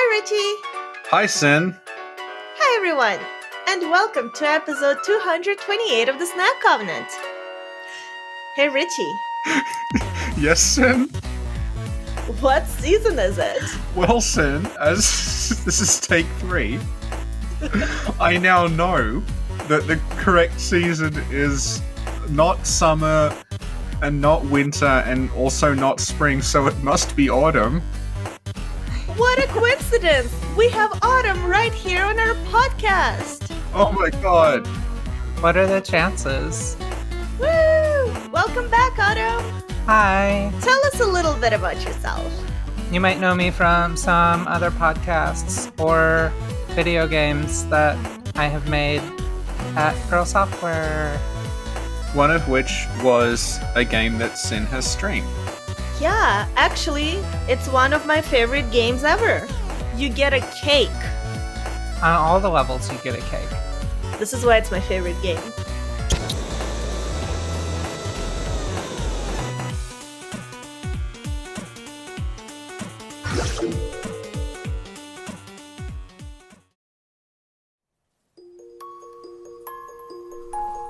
Hi, Richie. Hi, Sin. Hi, everyone. And welcome to episode 228 of the Snack Covenant. Hey, Richie. Yes, Sin? What season is it? Well, Sin, as this is take 3, I now know that the correct season is not summer and not winter and also not spring, so it must be autumn. What a coincidence! We have autumn right here on our podcast! Oh my god. What are the chances? Woo! Welcome back, Autumn! Hi. Tell us a little bit about yourself. You might know me from some other podcasts or video games that I have made at Girl Software. One of which was a game that Sin has streamed. Yeah, actually, it's one of my favorite games ever. You get a cake. On all the levels, you get a cake. This is why it's my favorite game.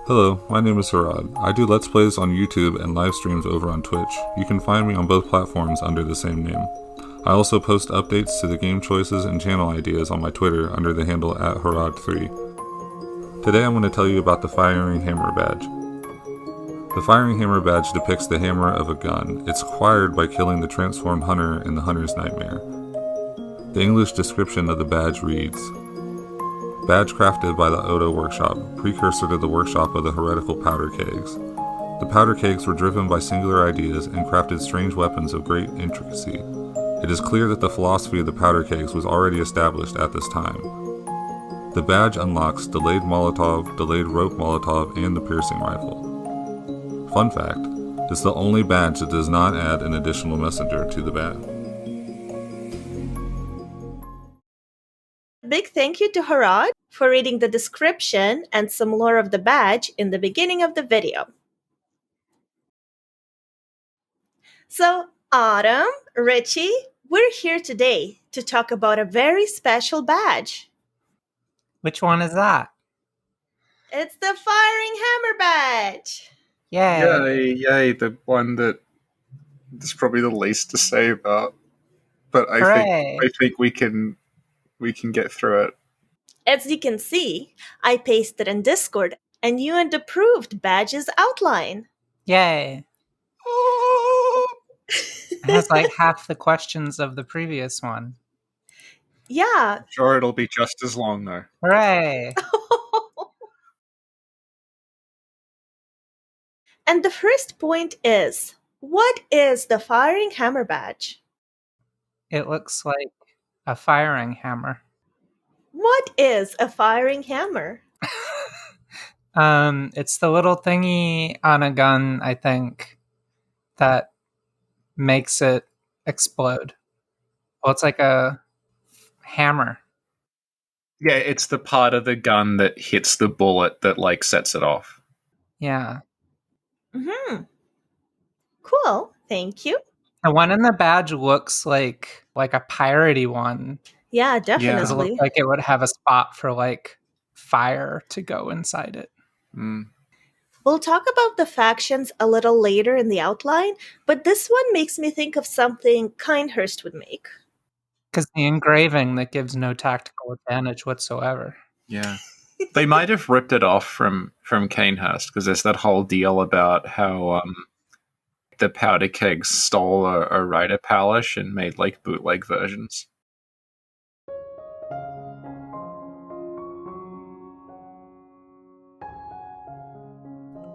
Hello, my name is Horaud. I do Let's Plays on YouTube and live streams over on Twitch. You can find me on both platforms under the same name. I also post updates to the game choices and channel ideas on my Twitter under the handle @Horaud3. Today I'm going to tell you about the Firing Hammer badge. The Firing Hammer badge depicts the hammer of a gun. It's acquired by killing the transformed hunter in the Hunter's Nightmare. The English description of the badge reads, badge crafted by the Horaud workshop, precursor to the workshop of the heretical powder kegs. The powder kegs were driven by singular ideas and crafted strange weapons of great intricacy. It is clear that the philosophy of the powder kegs was already established at this time. The badge unlocks delayed Molotov, delayed rope Molotov, and the piercing rifle. Fun fact, it's the only badge that does not add an additional messenger to the badge. Big thank you to Horaud for reading the description and some lore of the badge in the beginning of the video. So, Autumn, Richie, we're here today to talk about a very special badge. Which one is that? It's the Firing Hammer badge! Yay. Yay, the one that there's probably the least to say about. But I Hooray. think we can get through it. As you can see, I pasted in Discord a new and approved badge's outline. Yay. It has like half the questions of the previous one. Yeah. Sure, it'll be just as long though. Hooray. And the first point is, what is the Firing Hammer badge? It looks like a firing hammer. What is a firing hammer? It's the little thingy on a gun, I think, that makes it explode. Well, it's like a hammer. Yeah, it's the part of the gun that hits the bullet that like sets it off. Yeah. Mm-hmm. Cool, thank you. The one in the badge looks like a piratey one. Yeah, It definitely. looks like it would have a spot for like fire to go inside it. Mm. We'll talk about the factions a little later in the outline, but this one makes me think of something Kindhurst would make. Because the engraving that gives no tactical advantage whatsoever. Yeah. They might have ripped it off from Canehurst, because there's that whole deal about how the powder kegs stole a Rider Palish and made like bootleg versions.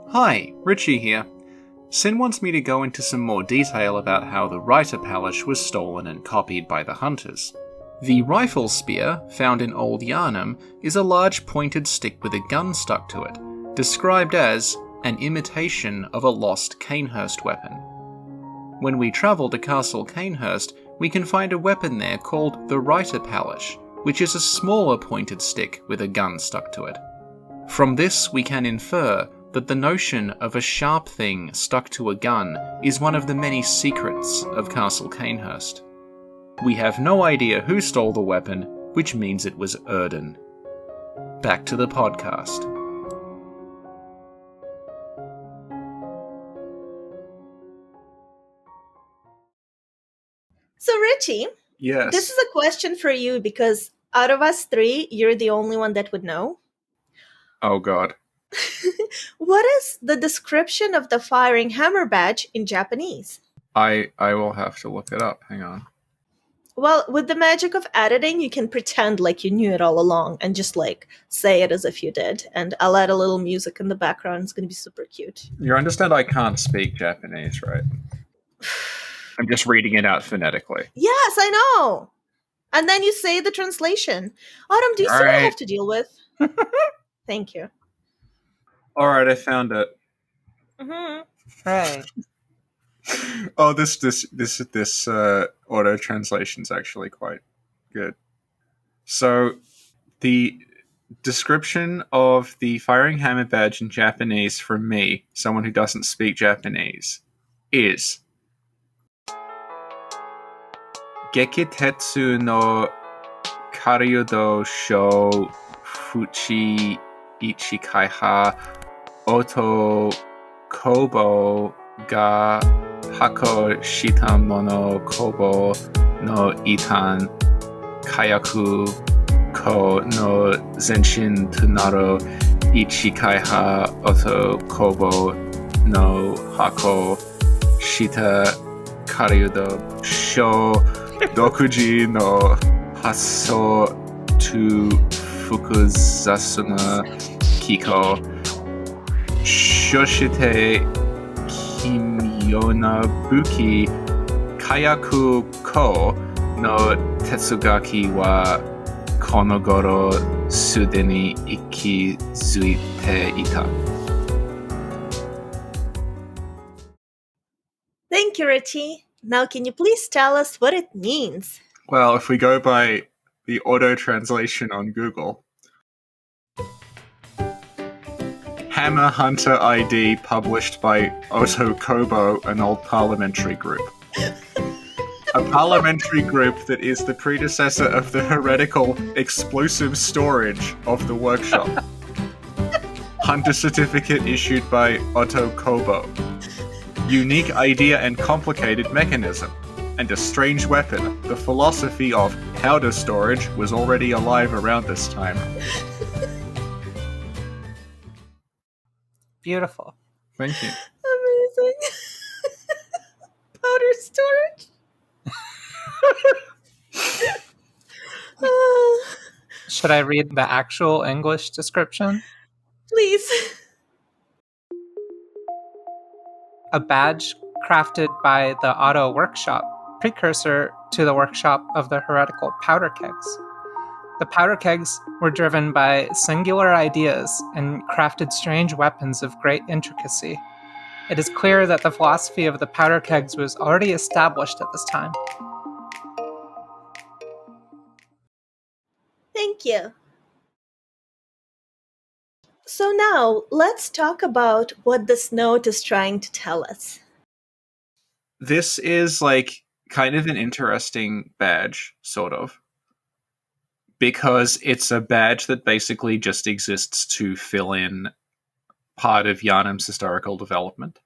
Hi, Richie here. Sin wants me to go into some more detail about how the Rider Palish was stolen and copied by the hunters. The rifle spear, found in Old Yarnum, is a large pointed stick with a gun stuck to it, described as an imitation of a lost Canehurst weapon. When we travel to Castle Canehurst, we can find a weapon there called the Rider Palish, which is a smaller pointed stick with a gun stuck to it. From this we can infer that the notion of a sharp thing stuck to a gun is one of the many secrets of Castle Canehurst. We have no idea who stole the weapon, which means it was Erden. Back to the podcast. So, Richie, Yes. this is a question for you because out of us three, you're the only one that would know. Oh god. What is the description of the firing hammer badge in Japanese? I will have to look it up. Hang on. Well, with the magic of editing, you can pretend like you knew it all along and just like say it as if you did. And I'll add a little music in the background. It's going to be super cute. You understand I can't speak Japanese, right? I'm just reading it out phonetically. Yes, I know. And then you say the translation. Autumn, do you see what I have to deal with? Thank you. All right, I found it. Mm-hmm. Right. Oh, this auto translation's actually quite good. So, the description of the firing hammer badge in Japanese from me, someone who doesn't speak Japanese, is Gekitetsu no Karyudo Sho Fuchi Ichikaiha Oto Kobo ga Hako Shita Mono Kobo no Itan Kayaku Ko no Zenshin Tunaro Ichikaiha Oto Kobo no Hako Shita Karyudo Sho Dokuji no Hasso to Fukuzasuna Kiko Shoshite Kimyona Buki Kayaku Ko no Tetsugaki wa Konogoro Sudeni Ikizuite ita. Thank you, Richie. Now, can you please tell us what it means? Well, if we go by the auto translation on Google, Hammer Hunter ID published by Otto Kobo, an old parliamentary group. A parliamentary group that is the predecessor of the heretical explosive storage of the workshop. Hunter certificate issued by Otto Kobo. Unique idea and complicated mechanism. And a strange weapon. The philosophy of powder storage was already alive around this time. Beautiful. Thank you. Amazing. Powder storage. Should I read the actual English description? Please. A badge crafted by the Auto Workshop, precursor to the workshop of the heretical powder kegs. The powder kegs were driven by singular ideas and crafted strange weapons of great intricacy. It is clear that the philosophy of the powder kegs was already established at this time. Thank you. So now, let's talk about what this note is trying to tell us. This is like kind of an interesting badge, sort of. Because it's a badge that basically just exists to fill in part of Yharnam's historical development.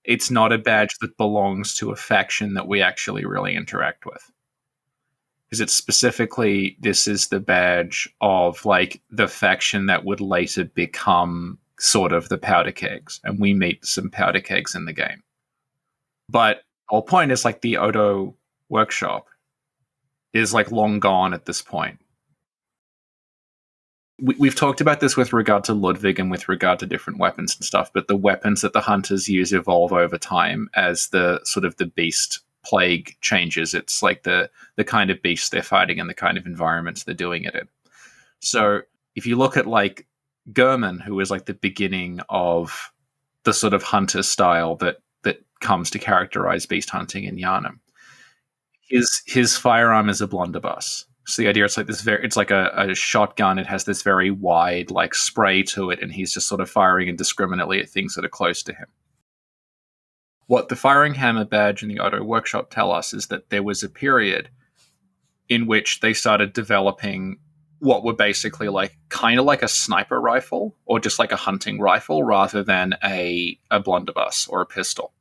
It's not a badge that belongs to a faction that we actually really interact with. Because it's specifically, this is the badge of like the faction that would later become sort of the powder kegs. And we meet some powder kegs in the game. But the whole point is like the Odo workshop is like long gone at this point. We've talked about this with regard to Ludwig and with regard to different weapons and stuff, but the weapons that the hunters use evolve over time as the sort of the beast plague changes. It's like the kind of beasts they're fighting and the kind of environments they're doing it in. So if you look at like Gurman, who is like the beginning of the sort of hunter style that comes to characterize beast hunting in Yharnam, his firearm is a blunderbuss. So the idea it's like this it's like a shotgun. It has this very wide like spray to it, and he's just sort of firing indiscriminately at things that are close to him. What the firing hammer badge and the Auto Workshop tell us is that there was a period in which they started developing what were basically like kind of like a sniper rifle or just like a hunting rifle rather than a blunderbuss or a pistol.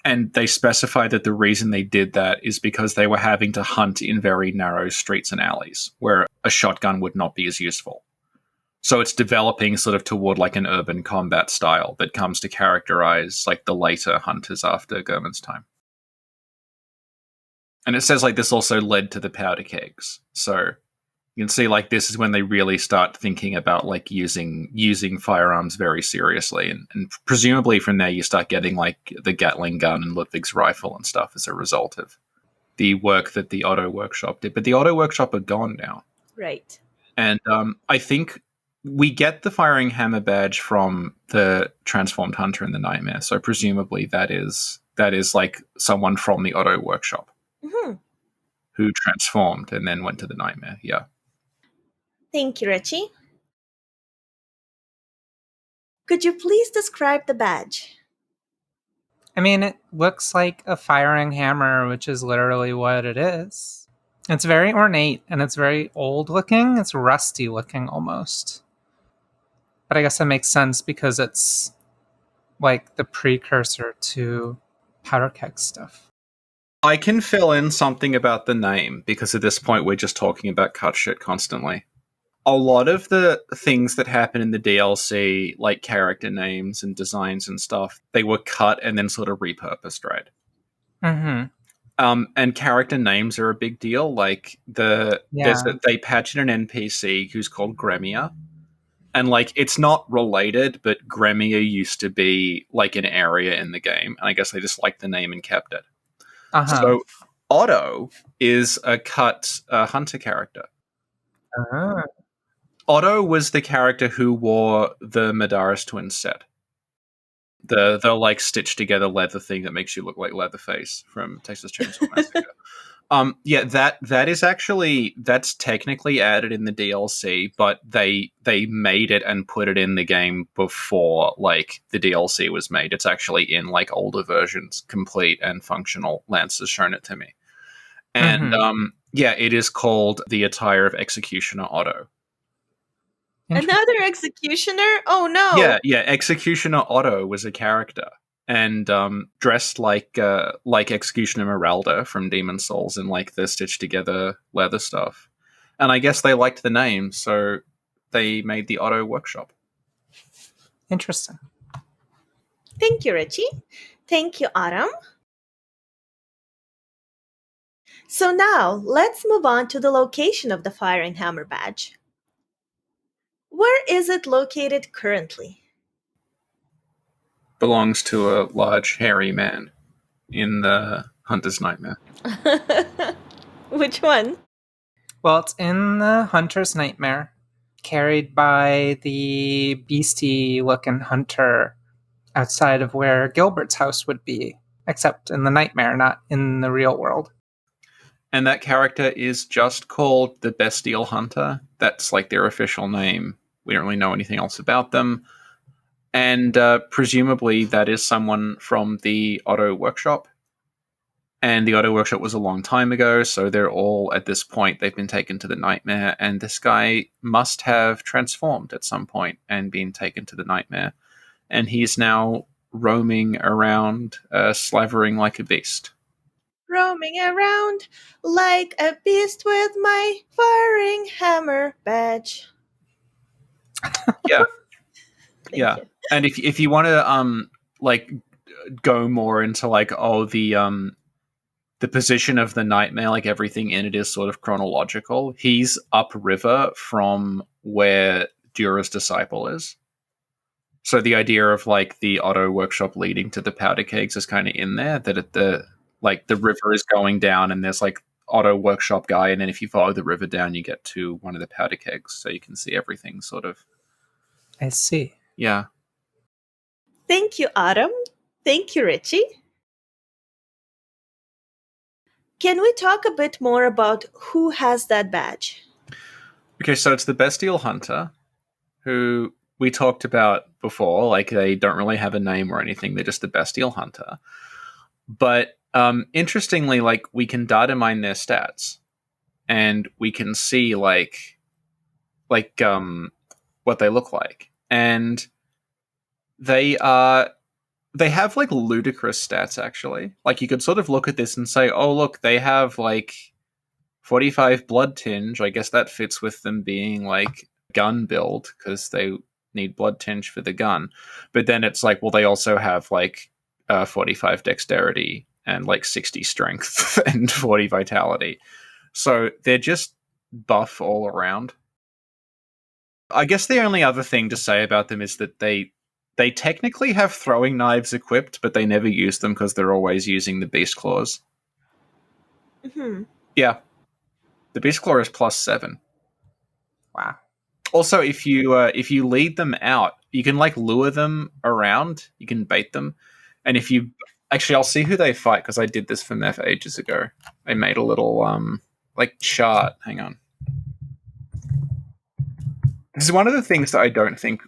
And they specified that the reason they did that is because they were having to hunt in very narrow streets and alleys where a shotgun would not be as useful. So it's developing sort of toward like an urban combat style that comes to characterize like the later hunters after Gurman's time. And it says like this also led to the powder kegs. So you can see like this is when they really start thinking about like using firearms very seriously. And presumably from there you start getting like the Gatling gun and Ludwig's rifle and stuff as a result of the work that the Auto Workshop did. But the Auto Workshop are gone now. Right. And I think we get the firing hammer badge from the transformed hunter in the Nightmare. So presumably that is like someone from the Auto Workshop who transformed and then went to the Nightmare. Yeah. Thank you, Richie. Could you please describe the badge? I mean, it looks like a firing hammer, which is literally what it is. It's very ornate and it's very old looking. It's rusty looking almost. But I guess that makes sense because it's like the precursor to powder keg stuff. I can fill in something about the name because at this point we're just talking about cut shit constantly. A lot of the things that happen in the DLC, like character names and designs and stuff, they were cut and then sort of repurposed, right? Mm-hmm. And character names are a big deal. Like they patched an NPC who's called Gremia. And like it's not related, but Gremia used to be like an area in the game. And I guess they just liked the name and kept it. Uh-huh. So Otto is a cut hunter character. Uh-huh. Otto was the character who wore the Madaris twins set. The like stitched together leather thing that makes you look like Leatherface from Texas Chainsaw Massacre. That's technically added in the DLC, but they made it and put it in the game before like the DLC was made. It's actually in like older versions, complete and functional. Lance has shown it to me. And it is called the attire of Executioner Otto. Another executioner? Oh no! Yeah. Executioner Otto was a character and dressed like Executioner Meralda from Demon's Souls in like the stitched together leather stuff. And I guess they liked the name, so they made the Auto Workshop. Interesting. Thank you, Richie. Thank you, Autumn. So now, let's move on to the location of the firing hammer badge. Where is it located currently? Belongs to a large hairy man in the Hunter's Nightmare. Which one? Well, it's in the Hunter's Nightmare, carried by the beastie-looking hunter outside of where Gilbert's house would be, except in the Nightmare, not in the real world. And that character is just called the Bestial Hunter. That's like their official name. We don't really know anything else about them. And presumably that is someone from the Auto Workshop. And the Auto Workshop was a long time ago, so they're all, at this point, they've been taken to the Nightmare, and this guy must have transformed at some point and been taken to the Nightmare. And he's now roaming around, slavering like a beast. Roaming around like a beast with my firing hammer badge. Yeah. Thank you. And if you want to like go more into like the position of the Nightmare, like everything in it is sort of chronological. He's upriver from where Dura's disciple is. So the idea of like the Auto Workshop leading to the powder kegs is kind of in there, that at the river is going down and there's like Auto Workshop guy, and then if you follow the river down you get to one of the powder kegs, so you can see everything sort of. I see. Yeah. Thank you, Autumn. Thank you, Richie. Can we talk a bit more about who has that badge? Okay, so it's the Bestial Hunter, who we talked about before. Like, they don't really have a name or anything. They're just the Bestial Hunter. But Interestingly, like, we can data mine their stats, and we can see like what they look like, and they have like ludicrous stats actually. Like, you could sort of look at this and say, oh look, they have like 45 blood tinge. I guess that fits with them being like gun build because they need blood tinge for the gun. But then it's like, well, they also have like 45 dexterity and like 60 strength and 40 vitality. So they're just buff all around. I guess the only other thing to say about them is that they technically have throwing knives equipped, but they never use them because they're always using the beast claws. Mm-hmm. Yeah. The beast claw is +7. Wow. Also, if you lead them out, you can like lure them around. You can bait them, and if you actually, I'll see who they fight because I did this for Meph ages ago. I made a little like chart. Hang on. This is one of the things that I don't think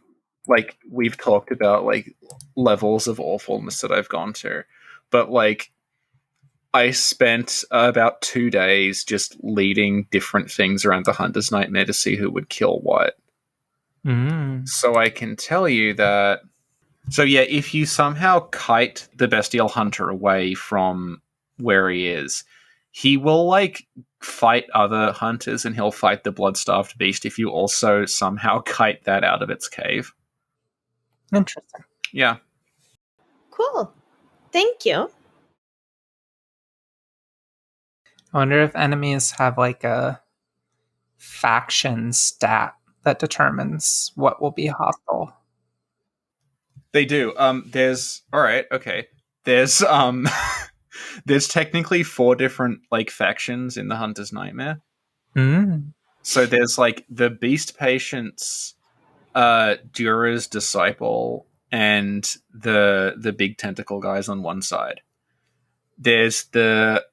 like we've talked about, like levels of awfulness that I've gone to, but like I spent about 2 days just leading different things around the Hunter's Nightmare to see who would kill what. So I can tell you that. So yeah, if you somehow kite the Bestial Hunter away from where he is, he will like fight other hunters and he'll fight the blood-starved beast if you also somehow kite that out of its cave. Interesting. Yeah. Cool. Thank you. I wonder if enemies have like a faction stat that determines what will be hostile. They do. There's all right. Okay. There's there's technically 4 different like factions in the Hunter's Nightmare. So there's like the Beast Patient's Dura's Disciple and the big tentacle guys on one side. There's the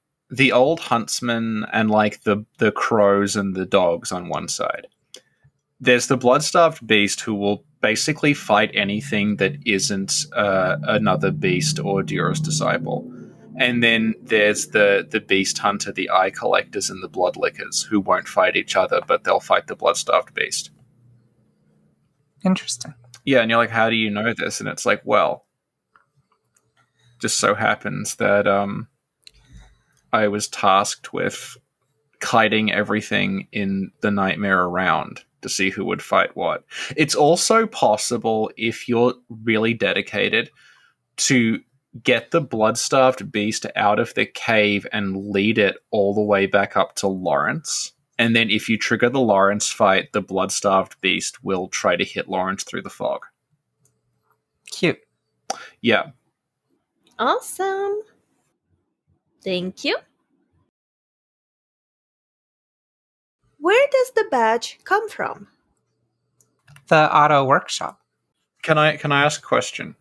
old huntsman and like the crows and the dogs on one side. There's the blood-starved beast who will basically fight anything that isn't another beast or Dura's disciple. And then there's the beast hunter, the eye collectors, and the blood lickers who won't fight each other, but they'll fight the blood-starved beast. Interesting. Yeah, and you're like, how do you know this? And it's like, well, just so happens that I was tasked with kiting everything in the nightmare around to see who would fight what. It's also possible, if you're really dedicated, to get the blood-starved beast out of the cave and lead it all the way back up to Lawrence. And then if you trigger the Lawrence fight, the blood-starved beast will try to hit Lawrence through the fog. Cute. Yeah. Awesome. Thank you. Where does the badge come from? The auto workshop. Can I ask a question?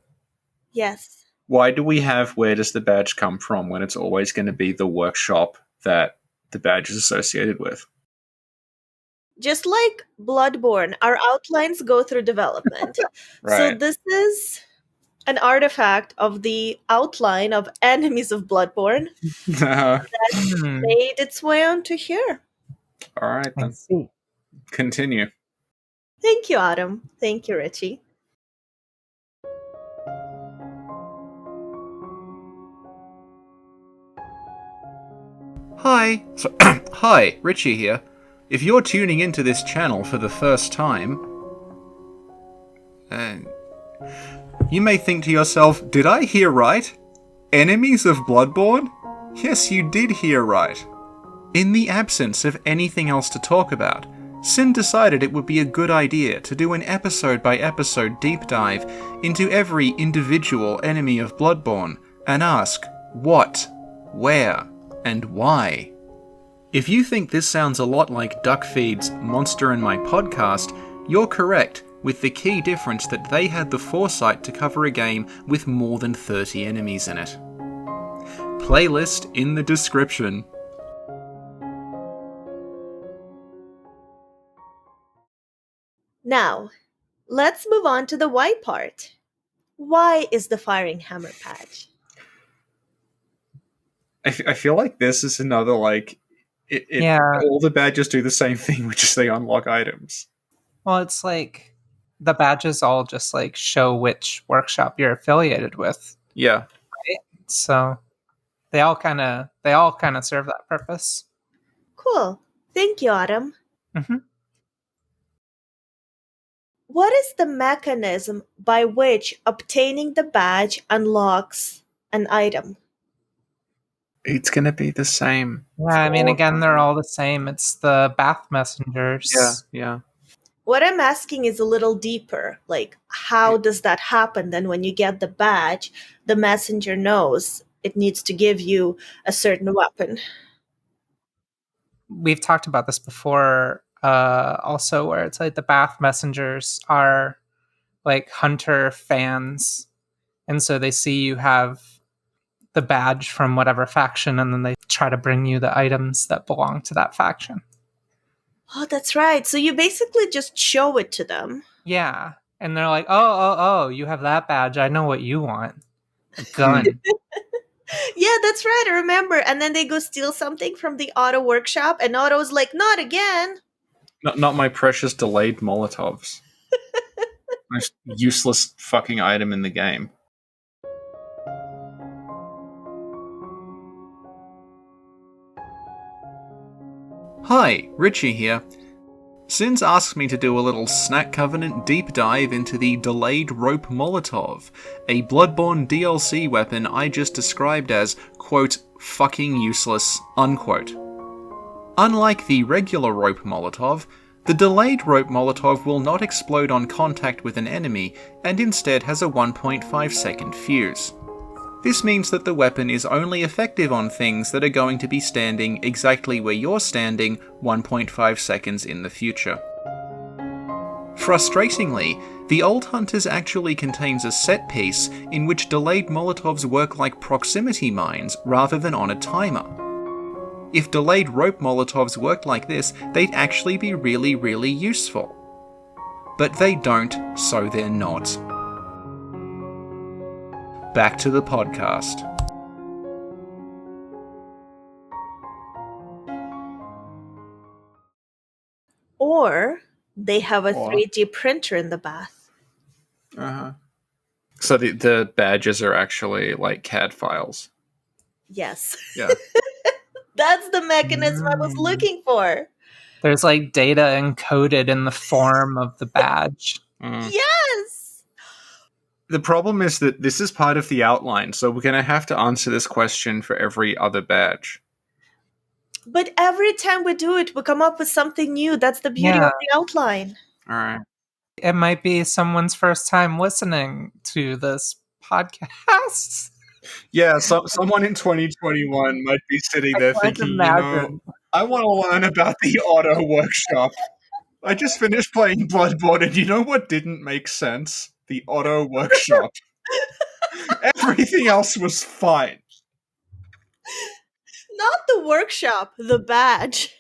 Yes. Why do we have where does the badge come from when it's always going to be the workshop that the badge is associated with? Just like Bloodborne, our outlines go through development. Right. So this is an artifact of the outline of enemies of Bloodborne that made its way onto here. All right, I then. see. Continue. Thank you, Adam. Thank you, Richie. Hi. Hi, Richie here. If you're tuning into this channel for the first time, you may think to yourself, did I hear right? Enemies of Bloodborne? Yes, you did hear right. In the absence of anything else to talk about, Sin decided it would be a good idea to do an episode-by-episode deep dive into every individual enemy of Bloodborne and ask what, where, and why. If you think this sounds a lot like Duckfeed's Monster in My Podcast, you're correct, with the key difference that they had the foresight to cover a game with more than 30 enemies in it. Playlist in the description. Now, let's move on to the why part. Why is the firing hammer patch? I feel like this is another like Yeah. all the badges do the same thing, which is they unlock items. Well, it's like the badges all just like show which workshop you're affiliated with. Yeah. So they all kind of serve that purpose. Cool. Thank you, Autumn. Mm-hmm. What is the mechanism by which obtaining the badge unlocks an item? It's gonna be the same. Yeah, I mean, again, they're all the same. It's the bath messengers. Yeah. What I'm asking is a little deeper. Like, how does that happen? Then, when you get the badge, the messenger knows it needs to give you a certain weapon. We've talked about this before, also, where it's like the bath messengers are like hunter fans, and so they see you have the badge from whatever faction, and then they try to bring you the items that belong to that faction. Oh, that's right. So you basically just show it to them. Yeah. And they're like, oh, you have that badge. I know what you want. A gun. Yeah, that's right. I remember. And then they go steal something from the auto workshop, and Auto's like, not again. Not my precious delayed Molotovs. Most useless fucking item in the game. Hi, Richie here. Sins asked me to do a little Snack Covenant deep dive into the Delayed Rope Molotov, a Bloodborne DLC weapon I just described as, quote, fucking useless, unquote. Unlike the regular rope Molotov, the Delayed Rope Molotov will not explode on contact with an enemy and instead has a 1.5 second fuse. This means that the weapon is only effective on things that are going to be standing exactly where you're standing 1.5 seconds in the future. Frustratingly, the Old Hunters actually contains a set piece in which delayed Molotovs work like proximity mines rather than on a timer. If delayed rope Molotovs worked like this, they'd actually be really, really useful. But they don't, so they're not. Back to the podcast. Or they have a Or- 3D printer in the bath. Uh-huh. So the badges are actually like CAD files. Yes. Yeah. That's the mechanism I was looking for. There's like data encoded in the form of the badge. Yes! The problem is that this is part of the outline, so we're going to have to answer this question for every other badge. But every time we do it, we come up with something new. That's the beauty of the outline. All right. It might be someone's first time listening to this podcast. Yeah, someone in 2021 might be sitting there thinking, I want to learn about the auto workshop. I just finished playing Bloodborne, and you know what didn't make sense? The auto workshop. Everything else was fine. Not the workshop, the badge.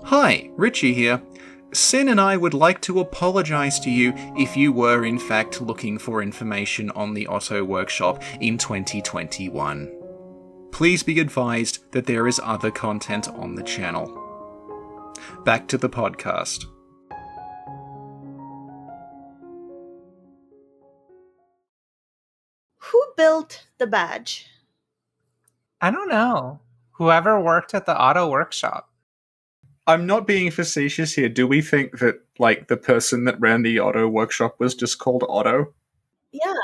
Hi, Richie here. Sin and I would like to apologise to you if you were in fact looking for information on the Otto Workshop in 2021. Please be advised that there is other content on the channel. Back to the podcast. Who built the badge? I don't know. Whoever worked at the auto workshop. I'm not being facetious here. Do we think that, like, the person that ran the auto workshop was just called Otto? Yeah.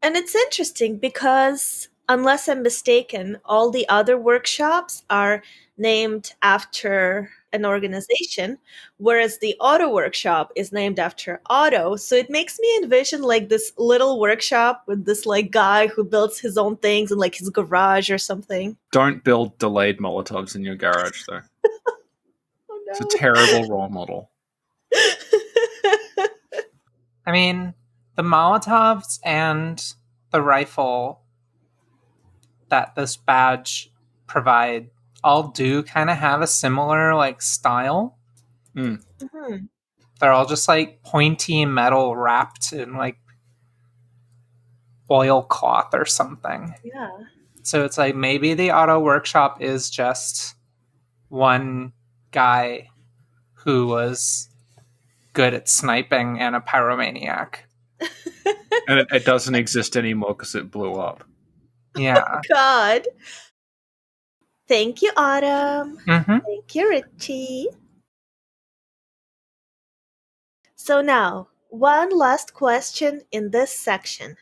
And it's interesting because, unless I'm mistaken, all the other workshops are named after an organization, whereas the auto workshop is named after Otto. So it makes me envision like this little workshop with this like guy who builds his own things in like his garage or something. Don't build delayed Molotovs in your garage, though. Oh, no. It's a terrible role model. I mean, the Molotovs and the rifle that this badge provide all do kind of have a similar like style. Mhm. They're all just like pointy metal wrapped in like oilcloth or something. Yeah. So it's like maybe the auto workshop is just one guy who was good at sniping and a pyromaniac. And it doesn't exist anymore because it blew up. Yeah. God. Thank you, Autumn. Mm-hmm. Thank you, Richie. So now, one last question in this section.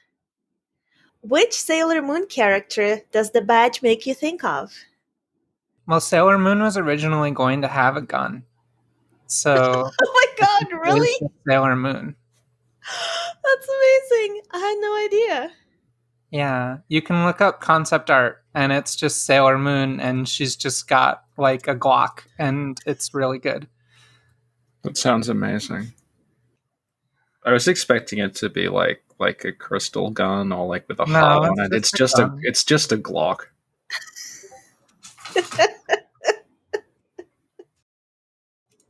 Which Sailor Moon character does the badge make you think of? Well, Sailor Moon was originally going to have a gun. So Oh my god, it's really? just Sailor Moon. That's amazing. I had no idea. Yeah. You can look up concept art and it's just Sailor Moon and she's just got like a Glock and it's really good. That sounds amazing. I was expecting it to be like a crystal gun or like with a heart No, on it. it's just a gun. It's just a Glock.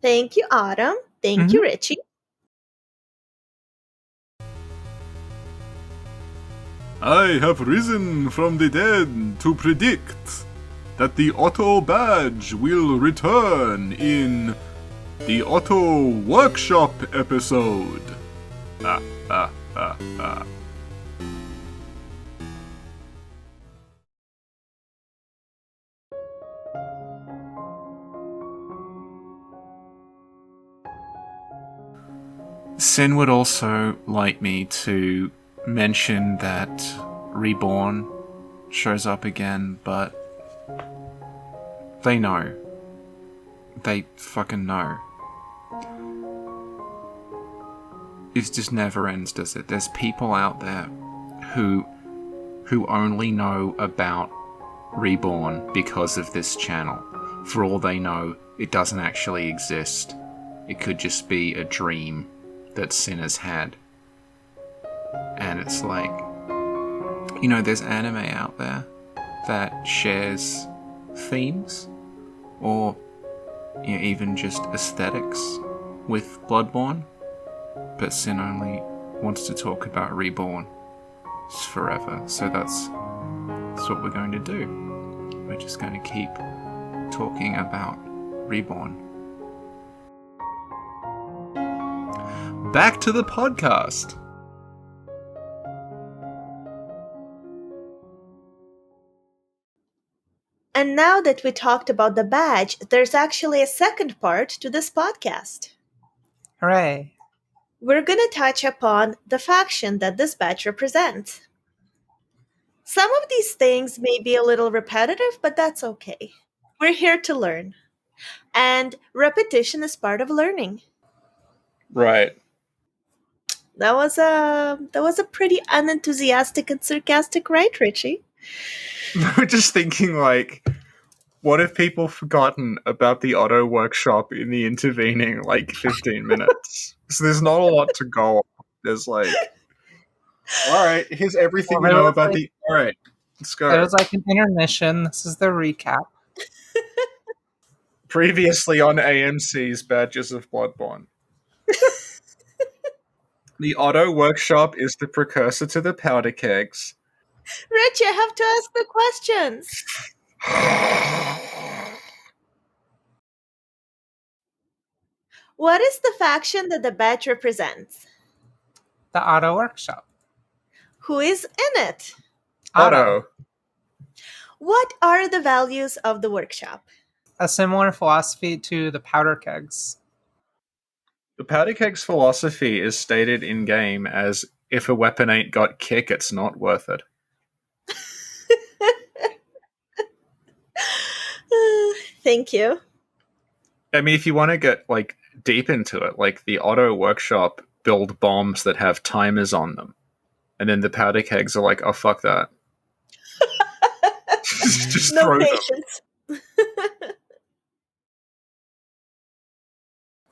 Thank you, Autumn. Thank you, Richie. I have risen from the dead to predict that the Auto Badge will return in the Auto Workshop episode. Sin would also like me to mention that Reborn shows up again, but they know. They fucking know. It just never ends, does it? There's people out there who only know about Reborn because of this channel. For all they know, it doesn't actually exist. It could just be a dream that Sin has had. And it's like, you know, there's anime out there that shares themes or, you know, even just aesthetics with Bloodborne, but Sin only wants to talk about Reborn forever. So that's what we're going to do. We're just going to keep talking about Reborn. Back to the podcast. And now that we talked about the badge, there's actually a second part to this podcast. Hooray. We're going to touch upon the faction that this badge represents. Some of these things may be a little repetitive, but that's okay. We're here to learn. And repetition is part of learning. Right. That was a pretty unenthusiastic and sarcastic, right, Richie? We're just thinking, like, what if people forgotten about the auto workshop in the intervening, 15 minutes? So there's not a lot to go on. There's alright, here's everything you know about the... Alright, let's go. It was like an intermission. This is the recap. Previously on AMC's Badges of Bloodborne. The auto workshop is the precursor to the powder kegs. Richie, I have to ask the questions. What is the faction that the badge represents? The auto workshop. Who is in it? Auto. What are the values of the workshop? A similar philosophy to the powder kegs. The powder keg's philosophy is stated in-game as, if a weapon ain't got kick, it's not worth it. Thank you. I mean, if you want to get, deep into it, the auto workshop build bombs that have timers on them. And then the powder kegs are like, oh, fuck that. Just No throw them. patience.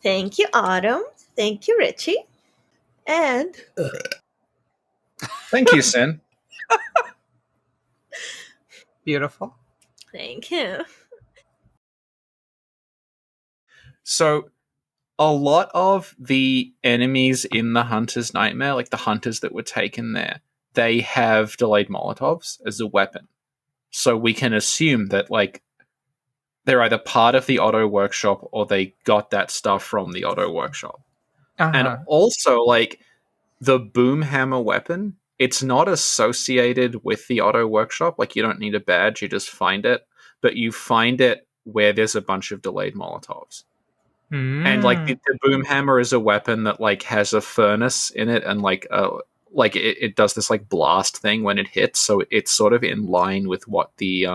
Thank you, Autumn. Thank you, Richie. And Thank you, Sin. Beautiful. thank you. So, a lot of the enemies in the Hunter's Nightmare, like the hunters that were taken there, they have delayed Molotovs as a weapon. So we can assume that, like, they're either part of the auto workshop or they got that stuff from the auto workshop. And Uh-huh. also, like, the boom hammer weapon, it's not associated with the auto workshop. Like, you don't need a badge, you just find it. But you find it where there's a bunch of delayed Molotovs. And like Mm. the boom hammer is a weapon that like has a furnace in it, and like it does this like blast thing when it hits, so it's sort of in line with what the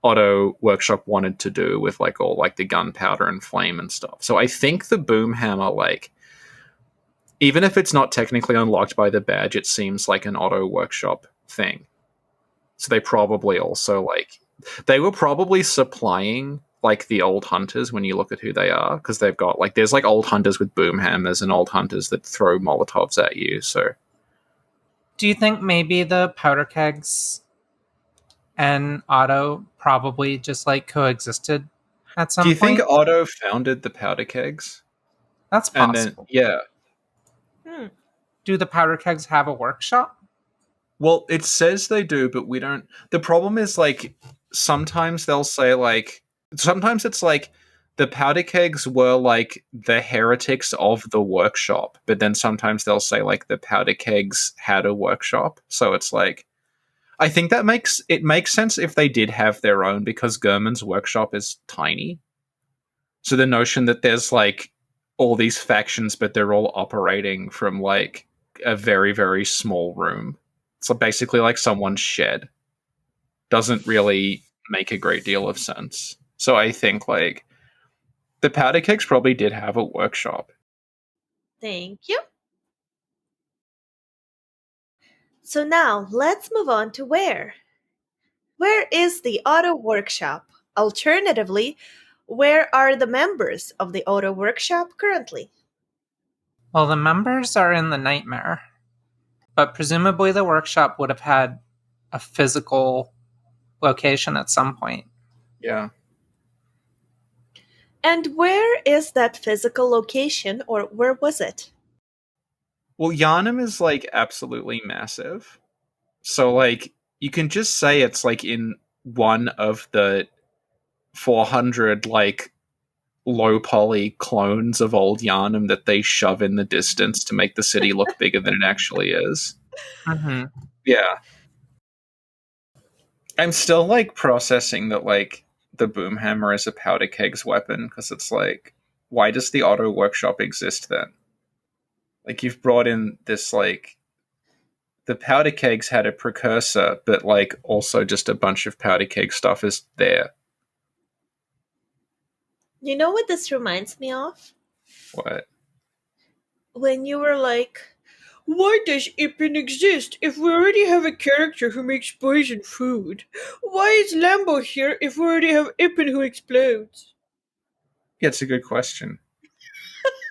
auto workshop wanted to do with like all like the gunpowder and flame and stuff. So I think the boom hammer, like, even if it's not technically unlocked by the badge, it seems like an auto workshop thing. So they probably also like they were probably supplying like the old hunters when you look at who they are, because they've got like there's like old hunters with boom hammers and old hunters that throw molotovs at you. So Do you think maybe the powder kegs and Otto probably just like coexisted at do some you think point? Otto founded the powder kegs? That's And then possible. yeah. Hmm. Do the powder kegs have a workshop? Well, it says they do, but we don't. The problem is, like, sometimes they'll say, like, sometimes it's like the powder kegs were like the heretics of the workshop, but then sometimes they'll say, like, the powder kegs had a workshop. So it's like, I think that makes sense if they did have their own, because Gurman's workshop is tiny. So the notion that there's like all these factions, but they're all operating from like a very, very small room. So basically like someone's shed doesn't really make a great deal of sense. So I think like the powder kegs probably did have a workshop. Thank you. So now let's move on to where. Where is the auto workshop? Alternatively, where are the members of the auto workshop currently? Well, the members are in the nightmare, but presumably the workshop would have had a physical location at some point. Yeah. And where is that physical location, or where was it? Well, Yharnam is like absolutely massive. So like you can just say it's like in one of the 400 like low poly clones of old Yharnam that they shove in the distance to make the city look bigger than it actually is. Mm-hmm. Yeah. I'm still like processing that like the boom hammer is a powder kegs weapon, because it's like, why does the auto workshop exist then? Like you've brought in this like the powder kegs had a precursor, but like also just a bunch of powder keg stuff is there. You know what this reminds me of? What? When you were like, why does Ippin exist if we already have a character who makes poison food? Why is Lambo here if we already have Ippin who explodes? Yeah, it's a good question.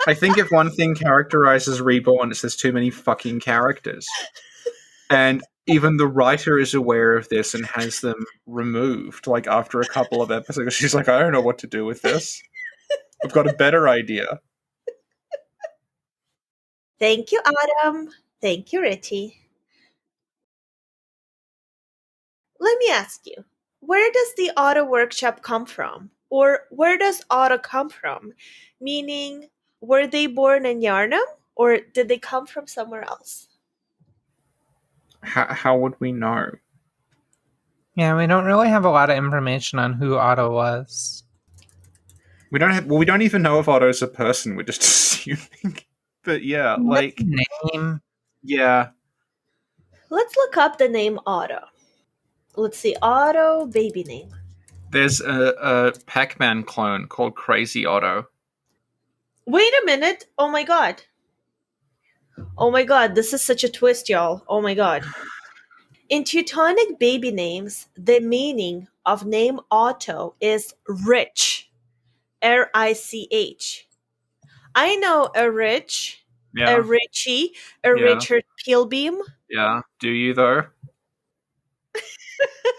I think if one thing characterizes Reborn, it's there's too many fucking characters. And even the writer is aware of this and has them removed. Like after a couple of episodes, she's like, I don't know what to do with this. I've got a better idea. Thank you, Adam. Thank you, Ritty. Let me ask you, where does the auto workshop come from? Or where does auto come from? Meaning, were they born in Yarnum or did they come from somewhere else? How would we know? Yeah, we don't really have a lot of information on who Otto was. We don't have. Well, we don't even know if Otto's a person. We're just assuming. But yeah, That's like a name. yeah, Let's look up the name Otto. Let's see, Otto baby name. there's a Pac-Man clone called Crazy Otto. Wait a minute. Oh my god. Oh my god, this is such a twist, y'all. Oh my god. In Teutonic baby names, the meaning of name Otto is rich. R-I-C-H. I know a rich, a Yeah, Richie, a yeah, Richard Pilbeam. yeah. Do you though? I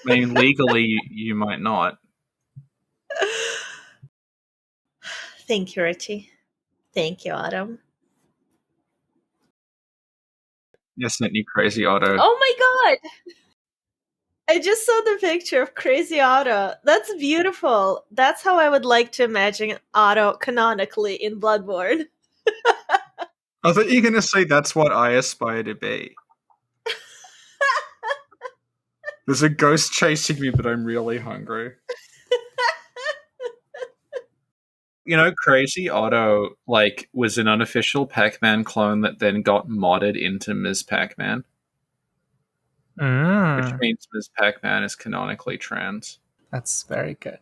mean, legally, you might not. Thank you, Richie. Thank you, Autumn. Yes, sent you crazy Otto. Oh my god! I just saw the picture of Crazy Otto. That's beautiful. That's how I would like to imagine Otto canonically in Bloodborne. I thought you were going to say that's what I aspire to be. There's a ghost chasing me, but I'm really hungry. You know, Crazy Otto, like, was an unofficial Pac-Man clone that then got modded into Ms. Pac-Man, which means Ms. Pac-Man is canonically trans. That's very good.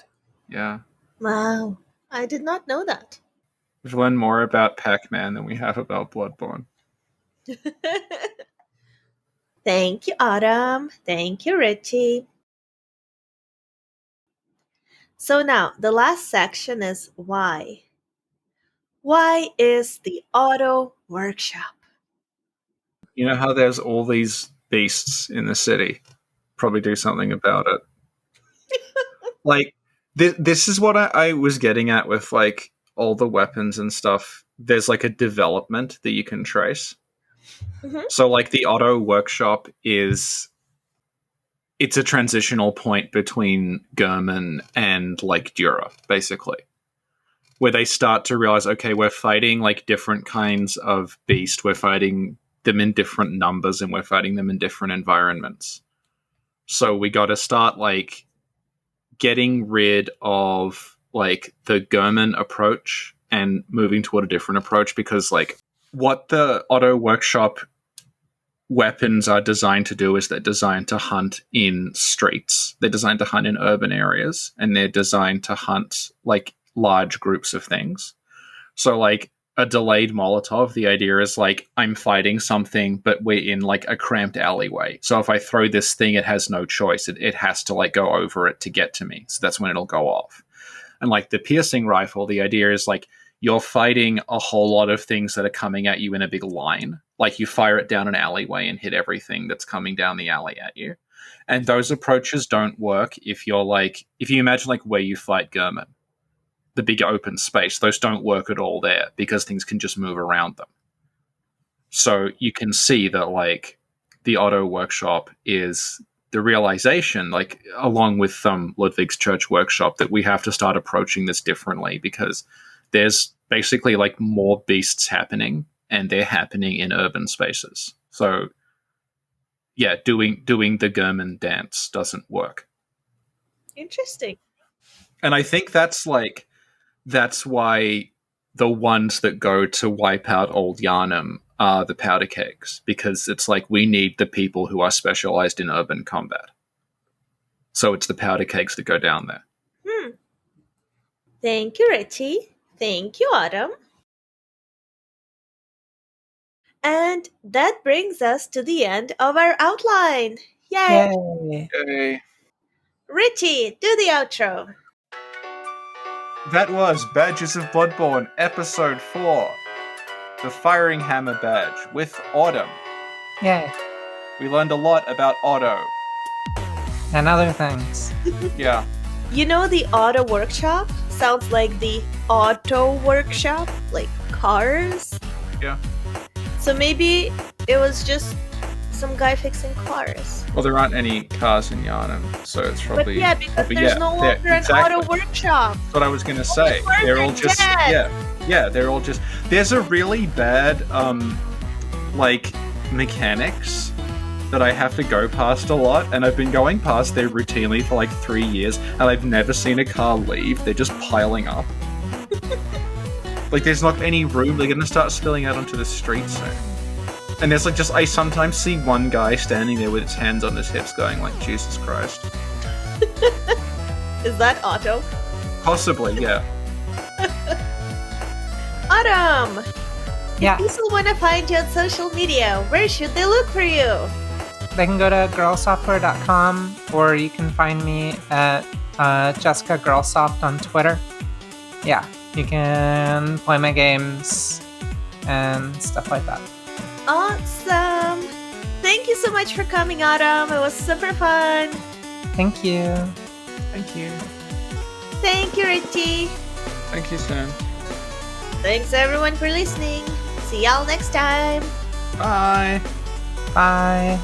Yeah. Wow. I did not know that. We've learned more about Pac-Man than we have about Bloodborne. Thank you, Autumn. Thank you, Richie. So now, the last section is why. Why is the Auto Workshop? You know how there's all these beasts in the city? Probably do something about it. Like, this is what I was getting at with, like, all the weapons and stuff. There's, like, a development that you can trace. Mhm. So, like, the Auto Workshop it's a transitional point between German and, like, Dura, basically. Where they start to realize, okay, we're fighting, like, different kinds of beast. We're fighting them in different numbers, and we're fighting them in different environments. So we got to start, like, getting rid of, like, the German approach and moving toward a different approach, because, like, what the Auto Workshop weapons are designed to do is they're designed to hunt in streets. They're designed to hunt in urban areas, and they're designed to hunt, like, large groups of things. So, like, a delayed Molotov, the idea is, like, I'm fighting something, but we're in, like, a cramped alleyway. So if I throw this thing, it has no choice. It has to, like, go over it to get to me. So that's when it'll go off. And, like, the piercing rifle, the idea is, like, you're fighting a whole lot of things that are coming at you in a big line. Like, you fire it down an alleyway and hit everything that's coming down the alley at you. And those approaches don't work if you're, like, if you imagine, like, where you fight German, the big open space, those don't work at all there because things can just move around them. So you can see that, like, the Auto Workshop is the realization, like, along with Ludwig's Church Workshop, that we have to start approaching this differently, because there's basically, like, more beasts happening, and they're happening in urban spaces. So yeah, doing the German dance doesn't work. Interesting. And I think that's why the ones that go to wipe out Old Yarnum are the powder kegs, because it's like, we need the people who are specialized in urban combat. So it's the powder kegs that go down there. Thank you, Richie. Thank you, Autumn. And that brings us to the end of our outline. Yay! Yay! Yay. Richie, do the outro. That was Badges of Bloodborne, Episode 4, the Firing Hammer Badge, with Autumn. Yay! We learned a lot about Otto. And other things. Yeah. You know, the Auto Workshop sounds like the Auto Workshop, like cars. Yeah. So maybe it was just some guy fixing cars. Well, there aren't any cars in Yarnum, so it's probably... But yeah, because there's no longer an Auto Workshop. That's what I was going to say. They're all just... dead. Yeah, they're all just... There's a really bad, like, mechanics that I have to go past a lot, and I've been going past there routinely for, like, 3 years, and I've never seen a car leave. They're just piling up. Like, there's not any room. They're going to start spilling out onto the street soon. And there's, like, I sometimes see one guy standing there with his hands on his hips going, like, Jesus Christ. Is that Otto? Possibly, yeah. Autumn! Yeah. If people want to find you on social media, where should they look for you? They can go to girlsoftware.com, or you can find me at Jessica Girlsoft on Twitter. Yeah, you can play my games and stuff like that. Awesome! Thank you so much for coming, Autumn. It was super fun. Thank you. Thank you. Thank you, Richie. Thank you, Sam. Thanks everyone for listening. See y'all next time. Bye. Bye.